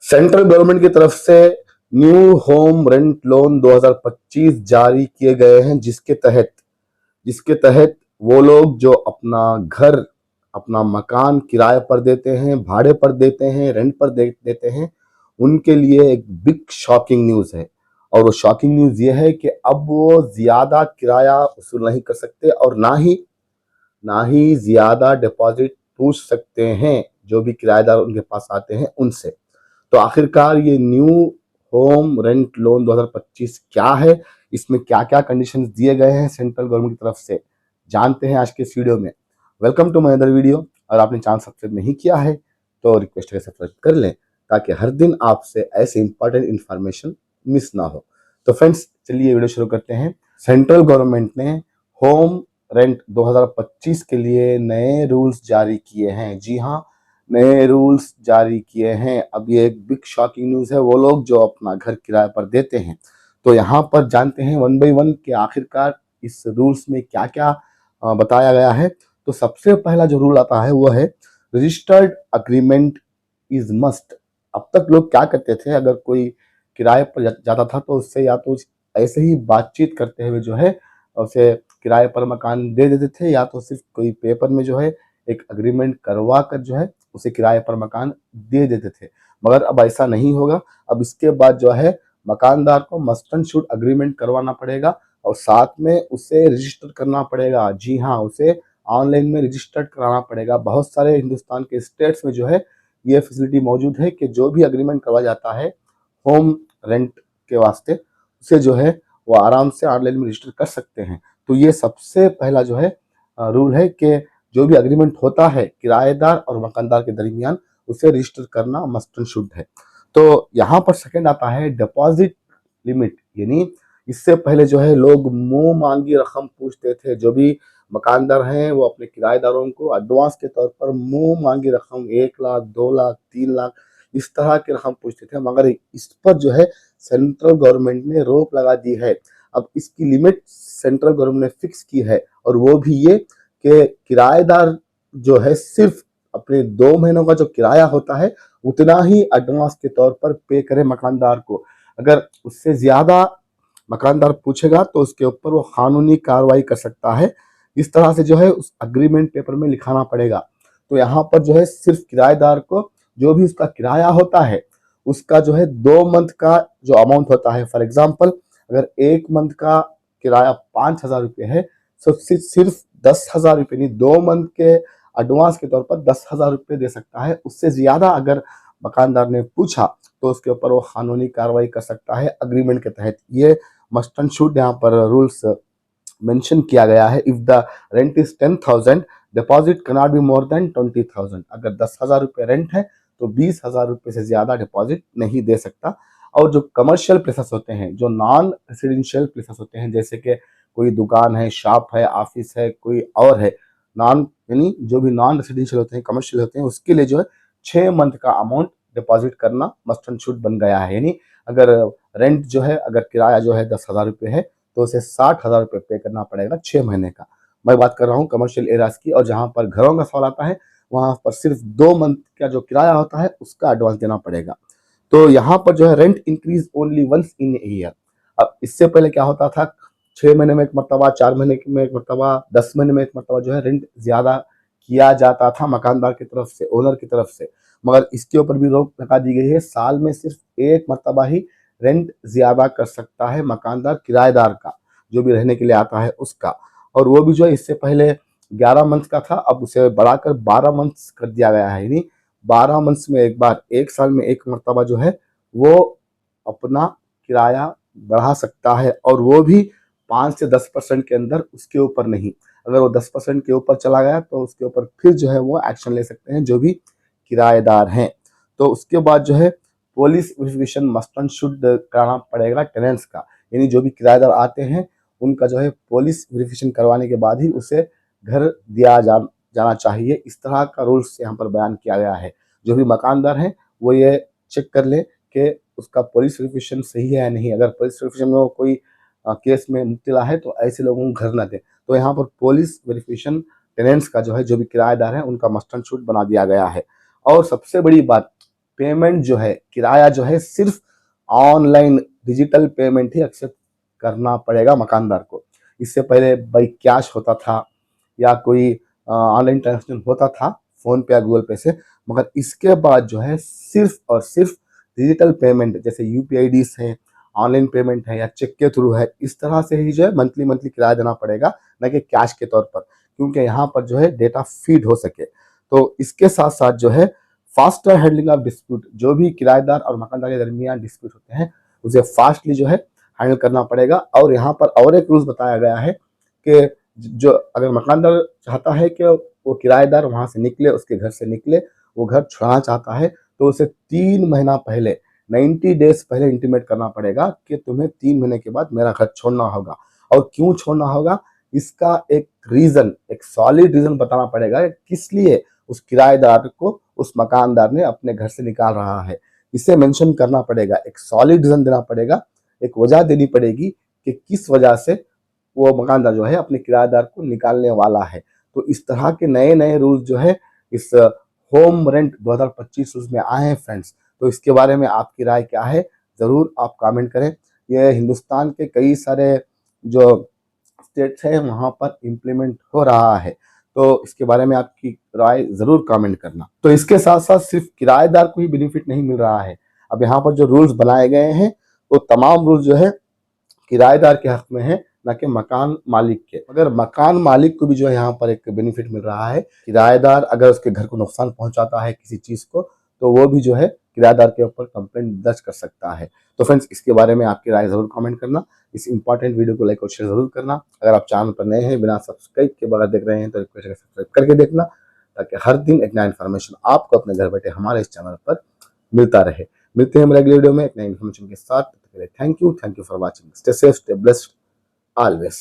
Central government की तरफ से न्यू होम रेंट लोन 2025 जारी किए गए हैं, जिसके तहत वो लोग जो अपना घर, अपना मकान किराए पर देते हैं, भाड़े पर देते हैं, रेंट पर देते हैं, उनके लिए एक बिग शॉकिंग न्यूज़ है। और वो शॉकिंग न्यूज़ ये है कि अब वो ज़्यादा किराया वसूल नहीं कर सकते और ना ही ज़्यादा डिपॉजिट पूछ सकते हैं जो भी किराएदार उनके पास आते हैं उनसे। तो आखिरकार ये न्यू होम रेंट लोन 2025 क्या है, इसमें क्या क्या कंडीशंस दिए गए हैं सेंट्रल गवर्नमेंट की तरफ से, जानते हैं आज के इस वीडियो में। Welcome to my other video. और आपने चैनल सब्सक्राइब नहीं किया है तो रिक्वेस्ट है सब्सक्राइब कर लें, ताकि हर दिन आपसे ऐसे इंपॉर्टेंट इंफॉर्मेशन मिस ना हो। तो फ्रेंड्स, चलिए वीडियो शुरू करते हैं। सेंट्रल गवर्नमेंट ने होम रेंट 2025 के लिए नए रूल्स जारी किए हैं। जी हाँ, नए रूल्स जारी किए हैं। अब ये एक बिग शॉकिंग न्यूज़ है। वो लोग जो अपना घर किराए पर देते हैं, तो यहाँ पर जानते हैं वन बाय वन कि आखिरकार इस रूल्स में क्या क्या बताया गया है। तो सबसे पहला जो रूल आता है वो है रजिस्टर्ड अग्रीमेंट इज मस्ट। अब तक लोग क्या करते थे, अगर कोई किराए पर जाता था तो उससे या तो ऐसे ही बातचीत करते हुए जो है उसे किराए पर मकान दे देते थे, या तो सिर्फ कोई पेपर में जो है एक अग्रीमेंट करवा कर जो है उसे किराए पर मकान दे देते थे। मगर अब ऐसा नहीं होगा। अब इसके बाद जो है मकानदार को मस्ट एंड शुड अग्रीमेंट करवाना पड़ेगा और साथ में उसे रजिस्टर करना पड़ेगा। जी हाँ, उसे ऑनलाइन में रजिस्टर्ड कराना पड़ेगा। बहुत सारे हिंदुस्तान के स्टेट्स में जो है ये फैसिलिटी मौजूद है कि जो भी अग्रीमेंट करवाया जाता है होम रेंट के वास्ते, उसे जो है वो आराम से ऑनलाइन में रजिस्टर कर सकते हैं। तो ये सबसे पहला जो है रूल है कि जो भी अग्रीमेंट होता है किराएदार और मकानदार के दरमियान, उसे रजिस्टर करना मस्ट एंड शुड है। तो यहाँ पर सेकंड आता है डिपॉजिट लिमिट। यानी इससे पहले जो है लोग मुंह मांगी रकम पूछते थे। जो भी मकानदार हैं वो अपने किराएदारों को एडवांस के तौर पर मुंह मांगी रकम 1 लाख, 2 लाख, 3 लाख इस तरह की रकम पूछते थे। मगर इस पर जो है सेंट्रल गवर्नमेंट ने रोक लगा दी है। अब इसकी लिमिट सेंट्रल गवर्नमेंट ने फिक्स की है, और वो भी ये कि किराएदार जो है सिर्फ अपने 2 महीनों का जो किराया होता है उतना ही एडवांस के तौर पर पे करे मकानदार को। अगर उससे ज्यादा मकानदार पूछेगा तो उसके ऊपर वो कानूनी कार्रवाई कर सकता है। इस तरह से जो है उस अग्रीमेंट पेपर में लिखाना पड़ेगा। तो यहाँ पर जो है सिर्फ किराएदार को जो भी उसका किराया होता है उसका जो है 2 मंथ का जो अमाउंट होता है, फॉर एग्जाम्पल अगर 1 मंथ का किराया 5,000 रुपये है तो सिर्फ 10,000 रुपये नहीं, 2 मंथ के एडवांस के तौर पर 10,000 रुपये दे सकता है। उससे ज्यादा अगर मकानदार ने पूछा तो उसके ऊपर वो कानूनी कार्रवाई कर सकता है अग्रीमेंट के तहत। ये मस्ट एंड शुड यहाँ पर रूल्स मेंशन किया गया है। If the rent is 10,000, deposit cannot be more than 20,000। अगर 10,000 रुपये रेंट है तो 20,000 रुपये से ज्यादा डिपॉजिट नहीं दे सकता। और जो कमर्शियल प्लेसेस होते हैं, जो नॉन रेसिडेंशियल प्लेसेस होते हैं, जैसे कि कोई दुकान है, शॉप है, ऑफिस है, कोई और है, नॉन यानी जो भी नॉन रेसिडेंशियल होते हैं, कमर्शियल होते हैं, उसके लिए जो है 6 मंथ का अमाउंट डिपॉजिट करना मस्ट एंड शुड बन गया है। यानी अगर रेंट जो है, अगर किराया जो है 10,000 रुपये है तो उसे 60,000 रुपये पे करना पड़ेगा 6 महीने का। मैं बात कर रहा हूँ कमर्शियल एरियाज की। और जहाँ पर घरों का सवाल आता है वहां पर सिर्फ 2 मंथ का जो किराया होता है उसका एडवांस देना पड़ेगा। तो यहाँ पर जो है rent increase only once in a year. अब इससे पहले क्या होता था, 6 महीने में एक मरतबा, 4 महीने में एक मरतबा, 10 महीने में एक मरतबा जो है रेंट ज्यादा किया जाता था मकानदार की तरफ से, ओनर की तरफ से। मगर इसके ऊपर भी रोक लगा दी गई है। साल में सिर्फ एक मरतबा ही रेंट ज्यादा कर सकता है मकानदार किराएदार का, जो भी रहने के लिए आता है उसका। और वो भी जो है इससे पहले 11 मंथ का था, अब उसे बढ़ाकर 12 मंथ कर दिया गया है। यानी 12 मंथ्स में एक बार, एक साल में एक मरतबा जो है वो अपना किराया बढ़ा सकता है, और वो भी 5 से 10% के अंदर, उसके ऊपर नहीं। अगर वो 10% के ऊपर चला गया तो उसके ऊपर फिर जो है वो एक्शन ले सकते हैं जो भी किराएदार हैं। तो उसके बाद जो है police verification must and should कराना पड़ेगा टेनेंट्स का। यानी जो भी किराएदार आते हैं उनका जो है पुलिस वेरिफिकेशन करवाने के बाद ही उसे घर दिया जाना चाहिए। इस तरह का रूल्स यहाँ पर बयान किया गया है। जो भी मकानदार हैं वो ये चेक कर ले कि उसका पुलिस वेरिफिकेशन सही है या नहीं। अगर पुलिस वेरिफिकेशन में वो कोई केस में मुब्तला है तो ऐसे लोगों को घर न दें। तो यहाँ पर पुलिस वेरिफिकेशन टेनेंट्स का जो है, जो भी किराएदार हैं, उनका मस्ट एंड शुड बना दिया गया है। और सबसे बड़ी बात, पेमेंट जो है, किराया जो है सिर्फ ऑनलाइन डिजिटल पेमेंट ही एक्सेप्ट करना पड़ेगा मकानदार को। इससे पहले भाई कैश होता था या कोई ऑनलाइन ट्रांजेक्शन होता था फोन पे या गूगल पे से, मगर इसके बाद जो है सिर्फ और सिर्फ डिजिटल पेमेंट जैसे यूपीआईडीज है, ऑनलाइन पेमेंट है या चेक के थ्रू है, इस तरह से ही जो है मंथली मंथली किराया देना पड़ेगा, न कि कैश के तौर पर, क्योंकि यहाँ पर जो है डेटा फीड हो सके। तो इसके साथ साथ जो है फास्टर हैंडलिंग ऑफ डिस्प्यूट, जो भी किराएदार और मकानदार के दरमियान डिस्प्यूट होते हैं उसे फास्टली जो है हैंडल करना पड़ेगा। और यहाँ पर और एक रूल्स बताया गया है कि जो अगर मकानदार चाहता है कि वो किराएदार वहां से निकले, उसके घर से निकले, वो घर छुड़ाना चाहता है, तो उसे 3 महीना पहले 90 डेज पहले इंटीमेट करना पड़ेगा कि तुम्हें 3 महीने के बाद मेरा घर छोड़ना होगा। और क्यों छोड़ना होगा, इसका एक रीजन, एक सॉलिड रीजन बताना पड़ेगा किस लिए उस किराएदार को उस मकानदार ने अपने घर से निकाल रहा है। इसे मेंशन करना पड़ेगा, एक सॉलिड रीजन देना पड़ेगा, एक वजह देनी पड़ेगी कि किस वजह से वो मकानदार जो है अपने किराएदार को निकालने वाला है। तो इस तरह के नए नए रूल्स जो है इस होम रेंट 2025 रूल्स में आए हैं फ्रेंड्स। तो इसके बारे में आपकी राय क्या है, ज़रूर आप कमेंट करें। ये हिंदुस्तान के कई सारे जो स्टेट्स हैं वहाँ पर इम्प्लीमेंट हो रहा है, तो इसके बारे में आपकी राय ज़रूर कमेंट करना। तो इसके साथ साथ सिर्फ किराएदार को ही बेनिफिट नहीं मिल रहा है, अब यहाँ पर जो रूल्स बनाए गए हैं वो तमाम रूल्स जो है किराएदार के हक में है, ना कि मकान मालिक के। अगर मकान मालिक को भी जो है यहाँ पर एक बेनिफिट मिल रहा है, किराएदार अगर उसके घर को नुकसान पहुंचाता है किसी चीज को, तो वो भी जो है किराएदार के ऊपर कंप्लेंट दर्ज कर सकता है। तो फ्रेंड्स, इसके बारे में आपकी राय जरूर कमेंट करना, इस इंपॉर्टेंट वीडियो को लाइक और शेयर जरूर करना। अगर आप चैनल पर नए हैं, बिना सब्सक्राइब के बगैर देख रहे हैं, तो रिक्वेस्ट है सब्सक्राइब करके देखना, ताकि हर दिन एक नया इन्फॉर्मेशन आपको अपने घर बैठे हमारे इस चैनल पर मिलता रहे। मिलते हैं अगले वीडियो में एक नई इन्फॉर्मेशन के साथ। Thank you for watching. Stay safe, stay blessed always.